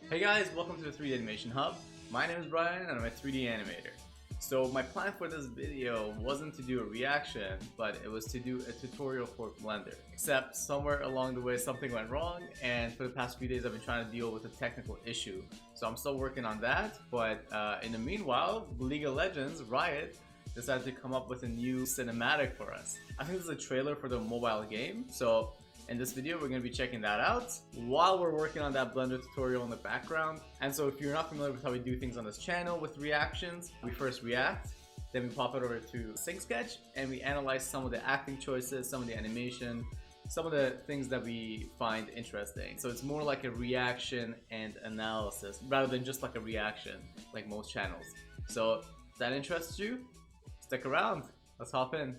Hey guys, welcome to the 3D Animation Hub. My name is Brian and I'm a 3D animator. So my plan for this video wasn't to do a reaction, but it was to do a tutorial for Blender. Except somewhere along the way something went wrong, and for the past few days I've been trying to deal with a technical issue. So I'm still working on that, but in the meanwhile, League of Legends, Riot, decided to come up with a new cinematic for us. I think this is a trailer for the mobile game, so in this video we're going to be checking that out while we're working on that Blender tutorial in the background. And so if you're not familiar with how we do things on this channel with reactions, we first react, then we pop it over to Sync Sketch and we analyze some of the acting choices, some of the animation, some of the things that we find interesting. So it's more like a reaction and analysis rather than just like a reaction like most channels. So if that interests you, stick around. Let's hop in.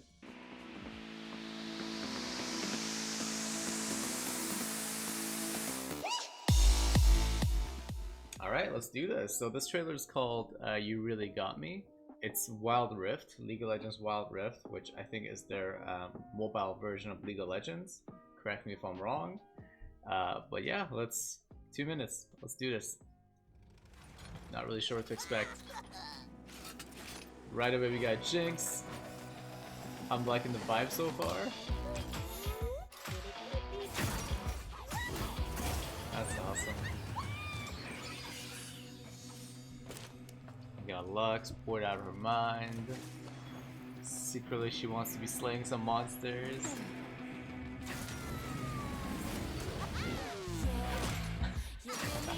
Alright, let's do this. So this trailer is called You Really Got Me. It's Wild Rift, League of Legends Wild Rift, which I think is their mobile version of League of Legends. Correct me if I'm wrong. But yeah, 2 minutes. Let's do this. Not really sure what to expect. Right away we got Jinx. I'm liking the vibe so far. That's awesome. We got Lux, bored out of her mind. Secretly she wants to be slaying some monsters.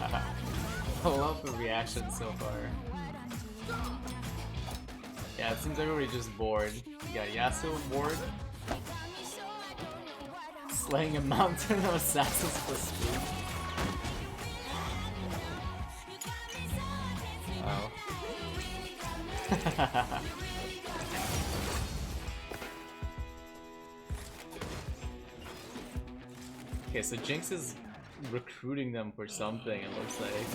I love the reaction so far. Yeah, it seems everybody's just bored. You got Yasuo bored. Slaying a mountain of assassins for speed. Oh. Okay, so Jinx is recruiting them for something, it looks like.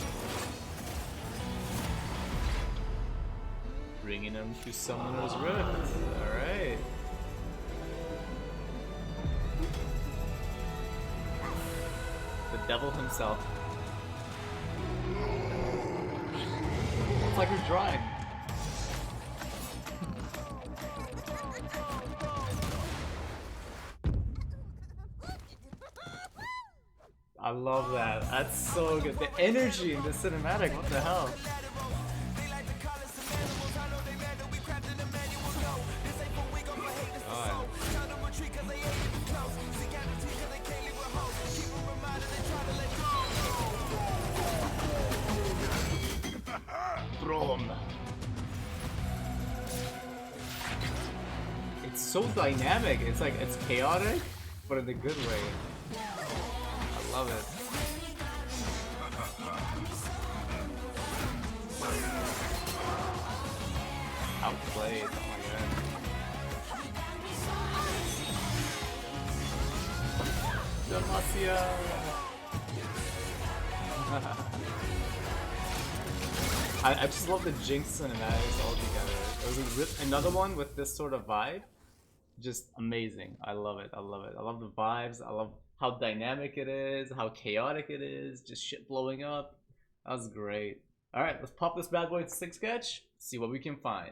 Bringing them to Summoner's Rift. Alright. The devil himself. It's like he's drawing. I love that. That's so good. The energy in the cinematic, what the hell? God. Brom. It's so dynamic. It's like, it's chaotic, but in a good way. I love it. Outplayed. Oh my god. Demacia. I just love the Jinx cinematics all together. There's another one with this sort of vibe. Just amazing. I love it. I love it. I love the vibes. I love how dynamic it is, how chaotic it is, just shit blowing up. That was great. Alright, let's pop this bad boy into Sync Sketch, see what we can find.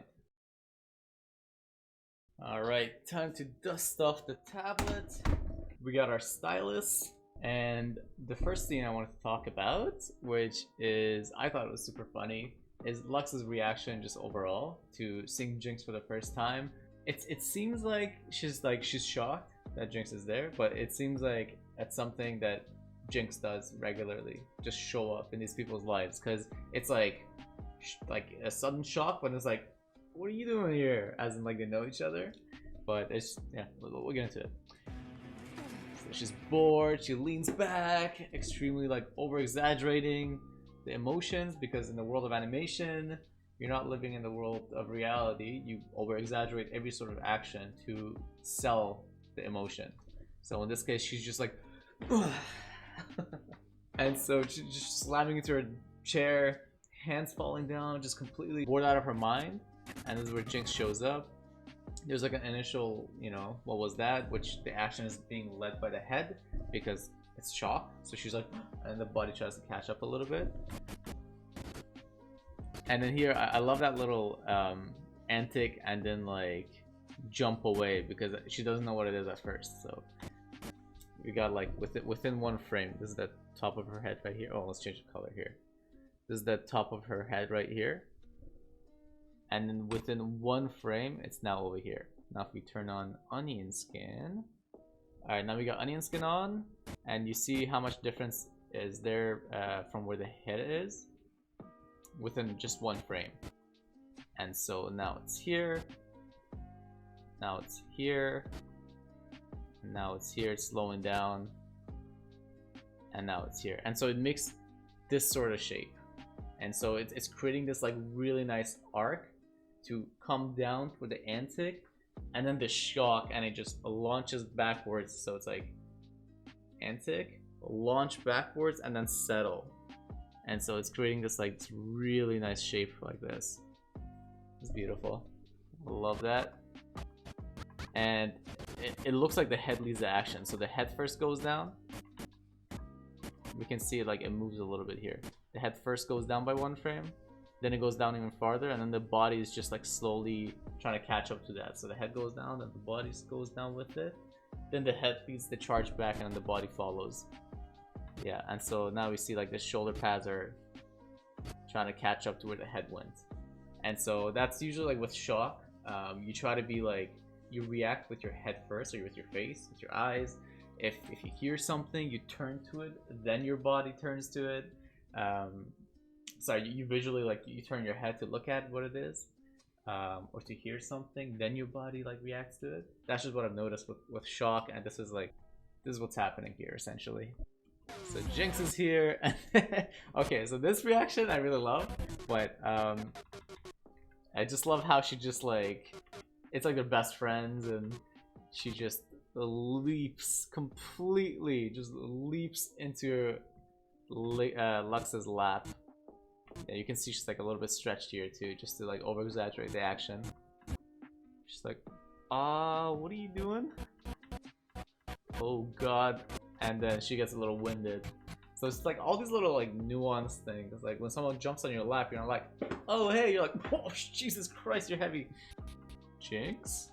Alright, time to dust off the tablet. We got our stylus. And the first thing I wanted to talk about, which is, I thought it was super funny, is Lux's reaction just overall to seeing Jinx for the first time. It seems like she's shocked that Jinx is there, but it seems like it's something that Jinx does regularly, just show up in these people's lives, because it's like a sudden shock when it's like, what are you doing here, as in like they know each other. But it's, yeah, we'll get into it. So she's bored, she leans back, extremely like over exaggerating the emotions, because in the world of animation you're not living in the world of reality. You over exaggerate every sort of action to sell the emotion. So in this case she's just like and so she's just slamming into her chair, hands falling down, just completely bored out of her mind. And this is where Jinx shows up. There's like an initial, you know, what was that, which the action is being led by the head because it's shock. So she's like, and the body tries to catch up a little bit. And then here, I love that little antic and then like jump away because she doesn't know what it is at first. So we got like within one frame. This is the top of her head right here. Oh, let's change the color here. This is the top of her head right here. And then within one frame, it's now over here. Now if we turn on onion skin. Alright, now we got onion skin on. And you see how much difference is there from where the head is within just one frame. And so now it's here. Now it's here. Now it's here, it's slowing down. And now it's here. And so it makes this sort of shape. And so it's creating this like really nice arc to come down for the antic. And then the shock, and it just launches backwards. So it's like antic, launch backwards, and then settle. And so it's creating this like this really nice shape like this. It's beautiful. Love that. And it looks like the head leads the action. So the head first goes down. We can see it like it moves a little bit here. The head first goes down by one frame. Then it goes down even farther. And then the body is just like slowly trying to catch up to that. So the head goes down and the body goes down with it. Then the head leads the charge back and then the body follows. Yeah, and so now we see like the shoulder pads are trying to catch up to where the head went. And so that's usually like with shock. You try to be like, you react with your head first, or with your face, with your eyes. If you hear something, you turn to it, then your body turns to it. Sorry, you visually like you turn your head to look at what it is, or to hear something, then your body like reacts to it. That's just what I've noticed with shock, and this is what's happening here essentially. So Jinx is here. Okay, so this reaction I really love, but I just love how she just like, it's like they're best friends, and she just leaps completely, just leaps into Lux's lap. Yeah, you can see she's like a little bit stretched here too, just to like over exaggerate the action. She's like, what are you doing? Oh god. And then she gets a little winded. So it's like all these little like nuanced things. Like when someone jumps on your lap, you're not like, oh hey, you're like, oh Jesus Christ, you're heavy. Jinx?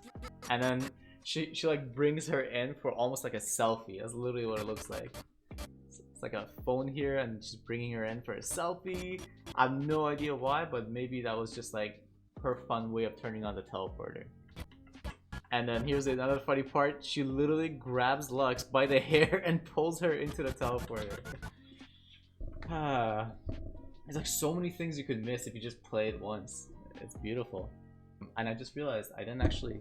And then she like brings her in for almost like a selfie. That's literally what it looks like. It's like a phone here and she's bringing her in for a selfie. I have no idea why, but maybe that was just like her fun way of turning on the teleporter. And then here's another funny part. She literally grabs Lux by the hair and pulls her into the teleporter. There's like so many things you could miss if you just play it once. It's beautiful. And I just realized I didn't actually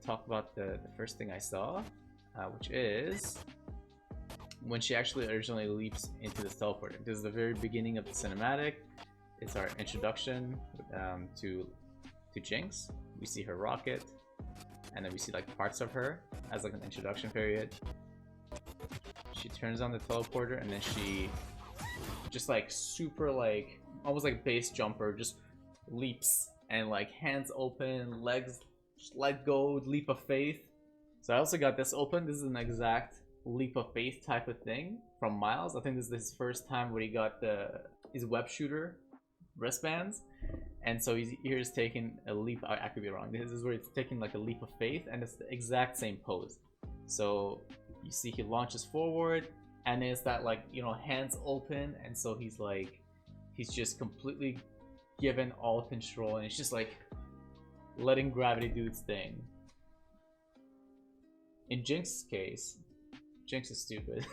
talk about the first thing I saw, which is when she actually originally leaps into this teleporter. This is the very beginning of the cinematic. It's our introduction to Jinx. We see her rocket. And then we see like parts of her as like an introduction period. She turns on the teleporter and then she just like super like almost like base jumper, just leaps and like hands open, legs just let go, leap of faith. So I also got this open. This is an exact leap of faith type of thing from Miles. I think this is his first time where he got his web shooter wristbands. And so he's taking a leap. I could be wrong. This is where he's taking like a leap of faith, and it's the exact same pose. So you see he launches forward, and it's that like, you know, hands open, and so he's just completely given all control, and it's just like letting gravity do its thing. In Jinx's case, Jinx is stupid.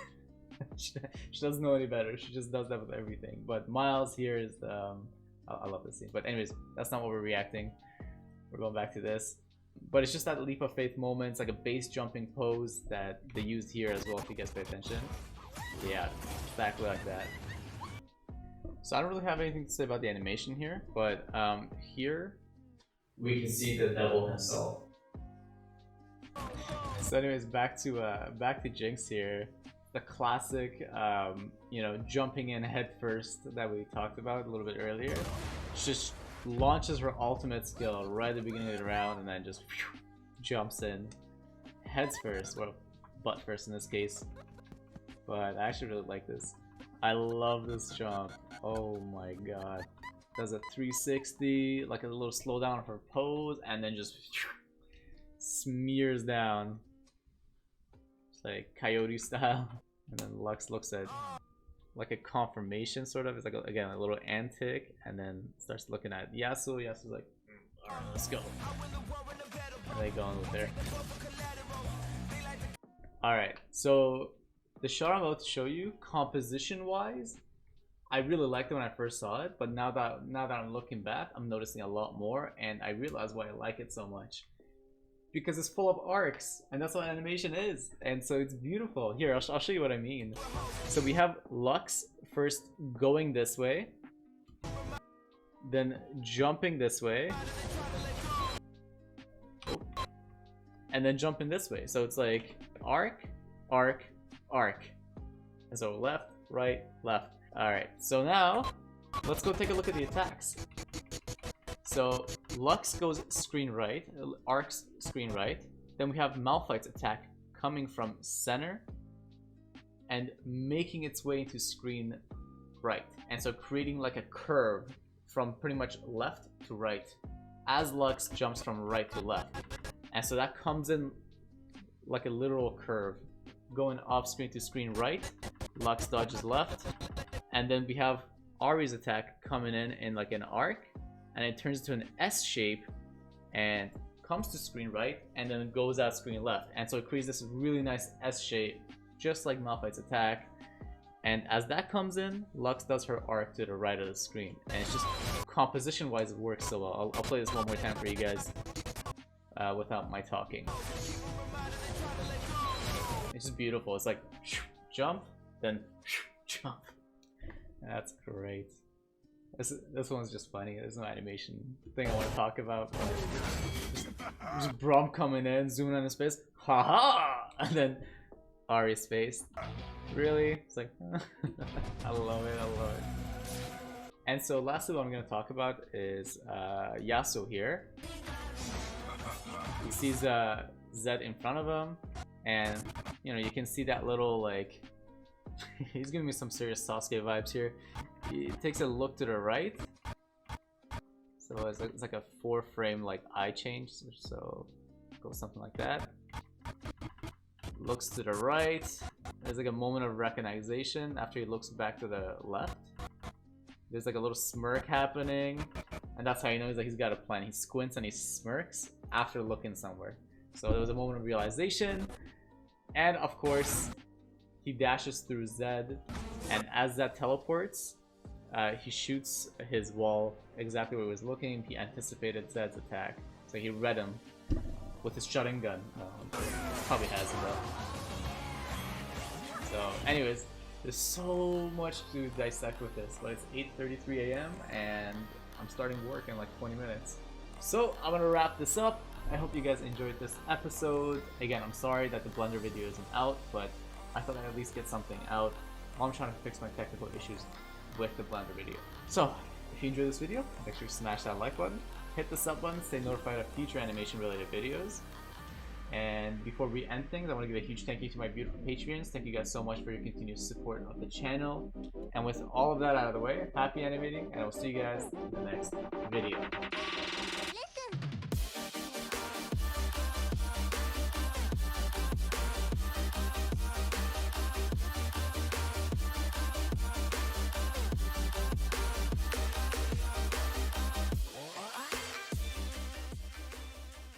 she doesn't know any better. She just does that with everything. But Miles here is I love this scene. But anyways, that's not what we're reacting. We're going back to this. But it's just that leap of faith moment. It's like a base jumping pose that they used here as well if you guys pay attention. Yeah, exactly like that. So I don't really have anything to say about the animation here, but here we can see the devil himself. So anyways, back to Jinx here. The classic, you know, jumping in head first that we talked about a little bit earlier. She just launches her ultimate skill right at the beginning of the round and then just jumps in heads first, or butt first in this case. but I actually really like this. I love this jump. Oh my god. Does a 360, like a little slowdown of her pose, and then just smears down. It's like coyote style. And then Lux looks at like a confirmation sort of. It's like again a little antic, and then starts looking at Yasuo. Yasuo's like, alright, let's go. And they go on with there. Alright, so the shot I'm about to show you, composition wise, I really liked it when I first saw it, but now that I'm looking back, I'm noticing a lot more, and I realize why I like it so much. Because it's full of arcs, and that's what animation is, and so it's beautiful. Here, I'll show you what I mean. So we have Lux first going this way, then jumping this way, and then jumping this way. So it's like arc, arc, arc. And so left, right, left. Alright, so now let's go take a look at the attacks. So Lux goes screen right, arcs screen right. Then we have Malphite's attack coming from center and making its way into screen right. And so creating like a curve from pretty much left to right as Lux jumps from right to left. And so that comes in like a literal curve going off screen to screen right. Lux dodges left. And then we have Ahri's attack coming in like an arc, and it turns into an S shape and comes to screen right and then goes out screen left. And so it creates this really nice S shape, just like Malphite's attack. And as that comes in, Lux does her arc to the right of the screen. And it's just composition wise, it works so well. I'll play this one more time for you guys without my talking. It's just beautiful. It's like jump, then jump. That's great. This one's just funny. There's no animation thing I want to talk about. Just Braum coming in, zooming on his face. Haha! And then Ahri's face. Really? It's like, I love it, I love it. And so lastly what I'm going to talk about is Yasuo here. He sees Zed in front of him, and you know, you can see that little like he's giving me some serious Sasuke vibes here. He takes a look to the right, so it's like a 4-frame like eye change, so go something like that. Looks to the right. There's like a moment of recognition after he looks back to the left. There's like a little smirk happening, and that's how you know he's got a plan. He squints and he smirks after looking somewhere. So there was a moment of realization, and of course he dashes through Zed, and as Zed teleports, he shoots his wall exactly where he was looking. He anticipated Zed's attack, so he read him with his shotgun gun. Probably has it though. So anyways, there's so much to dissect with this, but it's 8:33 a.m. and I'm starting work in like 20 minutes. So I'm gonna wrap this up. I hope you guys enjoyed this episode. Again, I'm sorry that the Blender video isn't out, but I thought I'd at least get something out while I'm trying to fix my technical issues with the Blender video. So if you enjoyed this video, make sure to smash that like button, hit the sub button, stay notified of future animation related videos. And before we end things, I want to give a huge thank you to my beautiful Patreons. Thank you guys so much for your continued support of the channel. And with all of that out of the way, happy animating, and I will see you guys in the next video.